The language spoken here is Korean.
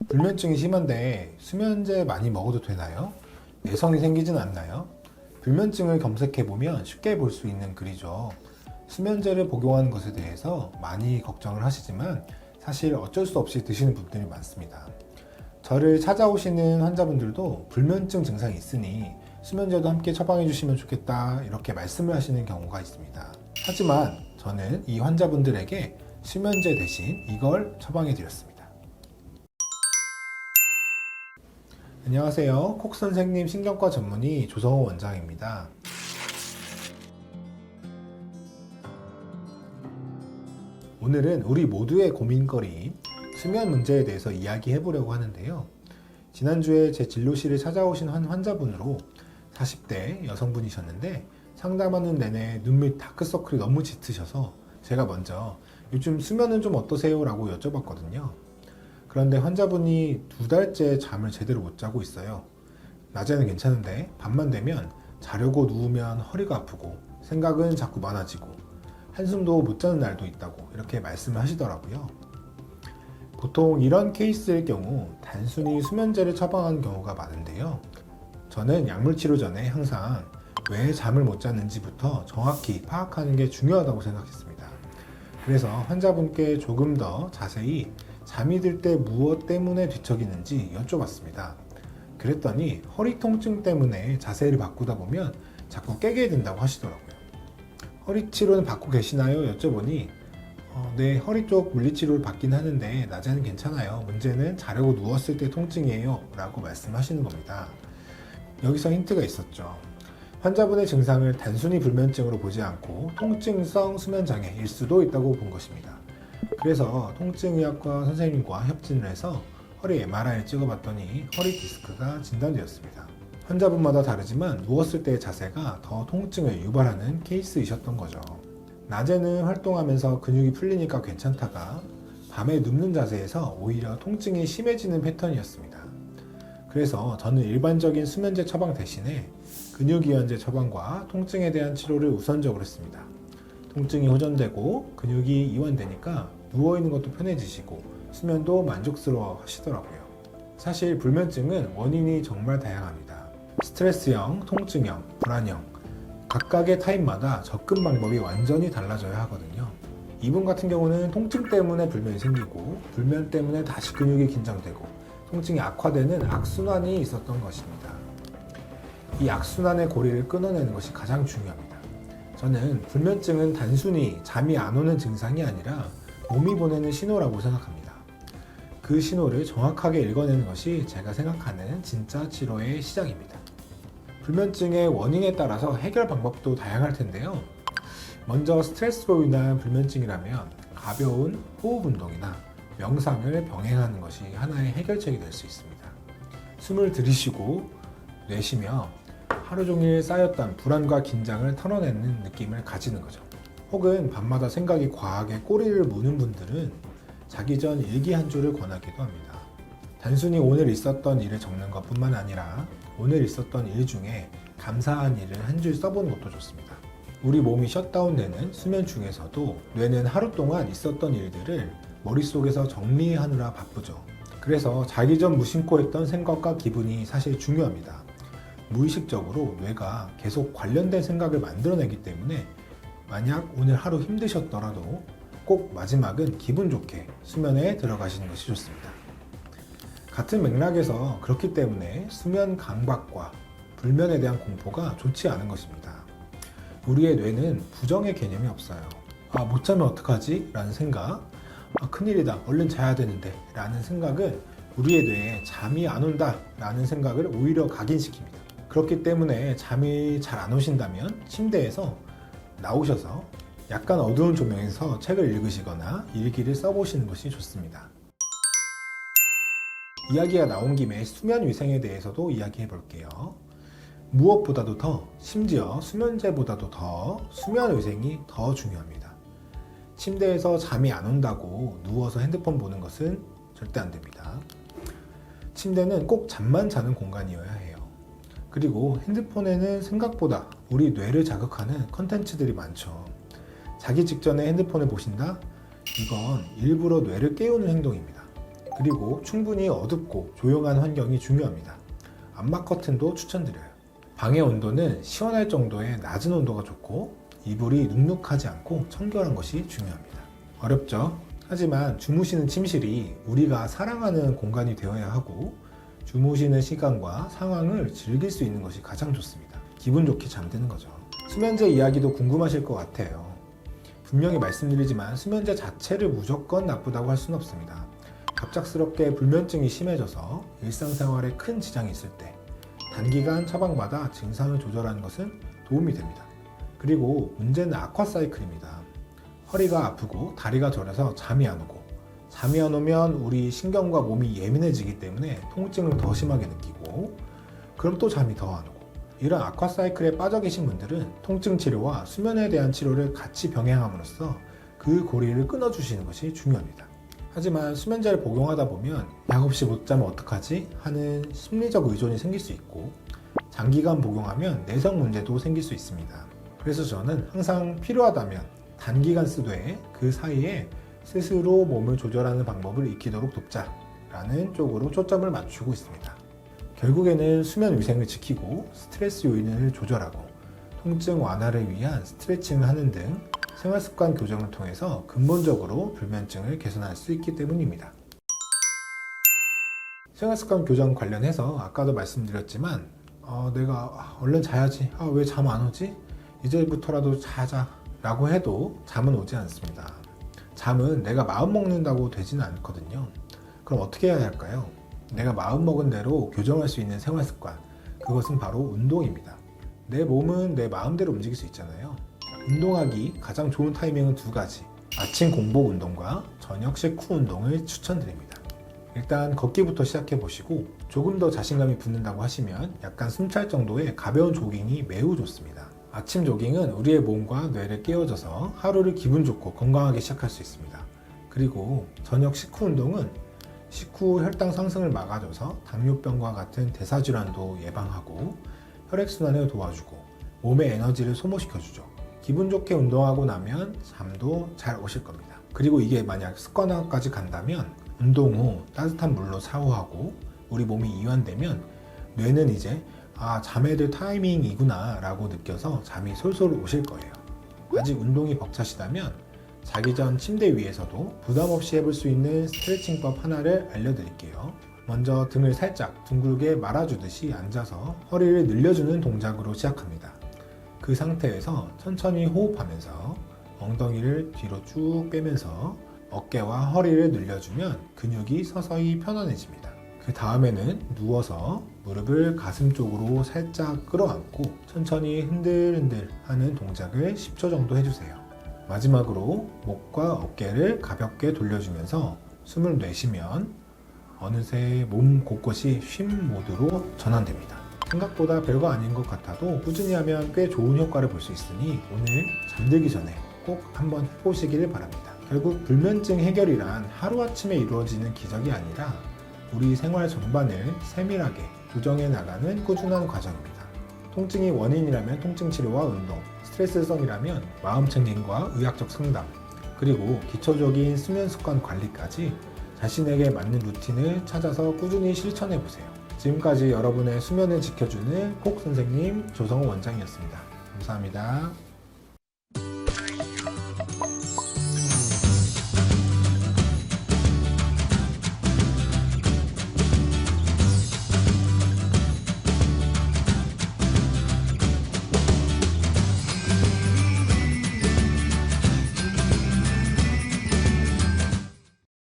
불면증이 심한데 수면제 많이 먹어도 되나요? 내성이 생기진 않나요? 불면증을 검색해보면 쉽게 볼 수 있는 글이죠. 수면제를 복용하는 것에 대해서 많이 걱정을 하시지만 사실 어쩔 수 없이 드시는 분들이 많습니다. 저를 찾아오시는 환자분들도 불면증 증상이 있으니 수면제도 함께 처방해 주시면 좋겠다 이렇게 말씀을 하시는 경우가 있습니다. 하지만 저는 이 환자분들에게 수면제 대신 이걸 처방해 드렸습니다. 안녕하세요. 콕 선생님 신경과 전문의 조성호 원장입니다. 오늘은 우리 모두의 고민거리인 수면 문제에 대해서 이야기해 보려고 하는데요. 지난주에 제 진료실에 찾아오신 한 환자분으로 40대 여성분이셨는데 상담하는 내내 눈밑 다크서클이 너무 짙으셔서 제가 먼저 요즘 수면은 좀 어떠세요? 라고 여쭤봤거든요. 그런데 환자분이 2달째 잠을 제대로 못 자고 있어요. 낮에는 괜찮은데 밤만 되면 자려고 누우면 허리가 아프고 생각은 자꾸 많아지고 한숨도 못 자는 날도 있다고 이렇게 말씀을 하시더라고요. 보통 이런 케이스일 경우 단순히 수면제를 처방하는 경우가 많은데요. 저는 약물치료 전에 항상 왜 잠을 못 잤는지부터 정확히 파악하는 게 중요하다고 생각했습니다. 그래서 환자분께 조금 더 자세히 잠이 들 때 무엇 때문에 뒤척이는지 여쭤봤습니다. 그랬더니 허리 통증 때문에 자세를 바꾸다 보면 자꾸 깨게 된다고 하시더라고요. 허리 치료는 받고 계시나요? 여쭤보니 네, 허리 쪽 물리치료를 받긴 하는데 낮에는 괜찮아요. 문제는 자려고 누웠을 때 통증이에요 라고 말씀하시는 겁니다. 여기서 힌트가 있었죠. 환자분의 증상을 단순히 불면증으로 보지 않고 통증성 수면장애일 수도 있다고 본 것입니다. 그래서 통증의학과 선생님과 협진을 해서 허리 MRI를 찍어봤더니 허리 디스크가 진단되었습니다. 환자분마다 다르지만 누웠을 때의 자세가 더 통증을 유발하는 케이스이셨던 거죠. 낮에는 활동하면서 근육이 풀리니까 괜찮다가 밤에 눕는 자세에서 오히려 통증이 심해지는 패턴이었습니다. 그래서 저는 일반적인 수면제 처방 대신에 근육이완제 처방과 통증에 대한 치료를 우선적으로 했습니다. 통증이 호전되고 근육이 이완되니까 누워있는 것도 편해지시고 수면도 만족스러워 하시더라고요. 사실 불면증은 원인이 정말 다양합니다. 스트레스형, 통증형, 불안형 각각의 타입마다 접근 방법이 완전히 달라져야 하거든요. 이분 같은 경우는 통증 때문에 불면이 생기고 불면 때문에 다시 근육이 긴장되고 통증이 악화되는 악순환이 있었던 것입니다. 이 악순환의 고리를 끊어내는 것이 가장 중요합니다. 저는 불면증은 단순히 잠이 안 오는 증상이 아니라 몸이 보내는 신호라고 생각합니다. 그 신호를 정확하게 읽어내는 것이 제가 생각하는 진짜 치료의 시작입니다. 불면증의 원인에 따라서 해결 방법도 다양할 텐데요. 먼저 스트레스로 인한 불면증이라면 가벼운 호흡 운동이나 명상을 병행하는 것이 하나의 해결책이 될 수 있습니다. 숨을 들이쉬고 내쉬며 하루 종일 쌓였던 불안과 긴장을 털어내는 느낌을 가지는 거죠. 혹은 밤마다 생각이 과하게 꼬리를 무는 분들은 자기 전 일기 한 줄을 권하기도 합니다. 단순히 오늘 있었던 일을 적는 것뿐만 아니라 오늘 있었던 일 중에 감사한 일을 한 줄 써보는 것도 좋습니다. 우리 몸이 셧다운되는 수면 중에서도 뇌는 하루 동안 있었던 일들을 머릿속에서 정리하느라 바쁘죠. 그래서 자기 전 무심코 했던 생각과 기분이 사실 중요합니다. 무의식적으로 뇌가 계속 관련된 생각을 만들어내기 때문에 만약 오늘 하루 힘드셨더라도 꼭 마지막은 기분 좋게 수면에 들어가시는 것이 좋습니다. 같은 맥락에서 그렇기 때문에 수면 강박과 불면에 대한 공포가 좋지 않은 것입니다. 우리의 뇌는 부정의 개념이 없어요. 못 자면 어떡하지? 라는 생각, 큰일이다, 얼른 자야 되는데 라는 생각은 우리의 뇌에 잠이 안 온다 라는 생각을 오히려 각인시킵니다. 그렇기 때문에 잠이 잘 안 오신다면 침대에서 나오셔서 약간 어두운 조명에서 책을 읽으시거나 일기를 써보시는 것이 좋습니다. 이야기가 나온 김에 수면 위생에 대해서도 이야기해 볼게요. 무엇보다도 심지어 수면제보다도 수면 위생이 더 중요합니다. 침대에서 잠이 안 온다고 누워서 핸드폰 보는 것은 절대 안 됩니다. 침대는 꼭 잠만 자는 공간이어야 해요. 그리고 핸드폰에는 생각보다 우리 뇌를 자극하는 컨텐츠들이 많죠. 자기 직전에 핸드폰을 보신다? 이건 일부러 뇌를 깨우는 행동입니다. 그리고 충분히 어둡고 조용한 환경이 중요합니다. 암막 커튼도 추천드려요. 방의 온도는 시원할 정도의 낮은 온도가 좋고 이불이 눅눅하지 않고 청결한 것이 중요합니다. 어렵죠? 하지만 주무시는 침실이 우리가 사랑하는 공간이 되어야 하고 주무시는 시간과 상황을 즐길 수 있는 것이 가장 좋습니다. 기분 좋게 잠드는 거죠. 수면제 이야기도 궁금하실 것 같아요. 분명히 말씀드리지만 수면제 자체를 무조건 나쁘다고 할 수는 없습니다. 갑작스럽게 불면증이 심해져서 일상생활에 큰 지장이 있을 때 단기간 처방받아 증상을 조절하는 것은 도움이 됩니다. 그리고 문제는 아쿠아사이클입니다. 허리가 아프고 다리가 저려서 잠이 안 오고, 잠이 안 오면 우리 신경과 몸이 예민해지기 때문에 통증을 더 심하게 느끼고, 그럼 또 잠이 더 안 오고, 이런 아쿠아사이클에 빠져 계신 분들은 통증 치료와 수면에 대한 치료를 같이 병행함으로써 그 고리를 끊어주시는 것이 중요합니다. 하지만 수면제를 복용하다 보면 약 없이 못 자면 어떡하지? 하는 심리적 의존이 생길 수 있고, 장기간 복용하면 내성 문제도 생길 수 있습니다. 그래서 저는 항상 필요하다면 단기간 쓰되 그 사이에 스스로 몸을 조절하는 방법을 익히도록 돕자라는 쪽으로 초점을 맞추고 있습니다. 결국에는 수면 위생을 지키고 스트레스 요인을 조절하고 통증 완화를 위한 스트레칭을 하는 등 생활습관 교정을 통해서 근본적으로 불면증을 개선할 수 있기 때문입니다. 생활습관 교정 관련해서 아까도 말씀드렸지만 내가 얼른 자야지, 왜 잠 안 오지? 이제부터라도 자자 라고 해도 잠은 오지 않습니다. 잠은 내가 마음 먹는다고 되지는 않거든요. 그럼 어떻게 해야 할까요? 내가 마음 먹은 대로 교정할 수 있는 생활습관, 그것은 바로 운동입니다. 내 몸은 내 마음대로 움직일 수 있잖아요. 운동하기 가장 좋은 타이밍은 두 가지, 아침 공복 운동과 저녁 식후 운동을 추천드립니다. 일단 걷기부터 시작해 보시고 조금 더 자신감이 붙는다고 하시면 약간 숨찰 정도의 가벼운 조깅이 매우 좋습니다. 아침 조깅은 우리의 몸과 뇌를 깨워줘서 하루를 기분 좋고 건강하게 시작할 수 있습니다. 그리고 저녁 식후 운동은 식후 혈당 상승을 막아줘서 당뇨병과 같은 대사질환도 예방하고 혈액순환을 도와주고 몸의 에너지를 소모시켜주죠. 기분 좋게 운동하고 나면 잠도 잘 오실 겁니다. 그리고 이게 만약 습관화까지 간다면 운동 후 따뜻한 물로 샤워하고 우리 몸이 이완되면 뇌는 이제 잠에 들 타이밍이구나 라고 느껴서 잠이 솔솔 오실 거예요. 아직 운동이 벅차시다면 자기 전 침대 위에서도 부담 없이 해볼 수 있는 스트레칭법 하나를 알려드릴게요. 먼저 등을 살짝 둥글게 말아주듯이 앉아서 허리를 늘려주는 동작으로 시작합니다. 그 상태에서 천천히 호흡하면서 엉덩이를 뒤로 쭉 빼면서 어깨와 허리를 늘려주면 근육이 서서히 편안해집니다. 그 다음에는 누워서 무릎을 가슴 쪽으로 살짝 끌어안고 천천히 흔들흔들 하는 동작을 10초 정도 해주세요. 마지막으로 목과 어깨를 가볍게 돌려주면서 숨을 내쉬면 어느새 몸 곳곳이 쉼 모드로 전환됩니다. 생각보다 별거 아닌 것 같아도 꾸준히 하면 꽤 좋은 효과를 볼 수 있으니 오늘 잠들기 전에 꼭 한번 해보시기를 바랍니다. 결국 불면증 해결이란 하루아침에 이루어지는 기적이 아니라 우리 생활 전반을 세밀하게 조정해 나가는 꾸준한 과정입니다. 통증이 원인이라면 통증 치료와 운동, 스트레스성이라면 마음 챙김과 의학적 상담, 그리고 기초적인 수면 습관 관리까지 자신에게 맞는 루틴을 찾아서 꾸준히 실천해 보세요. 지금까지 여러분의 수면을 지켜주는 콕 선생님 조성호 원장이었습니다. 감사합니다.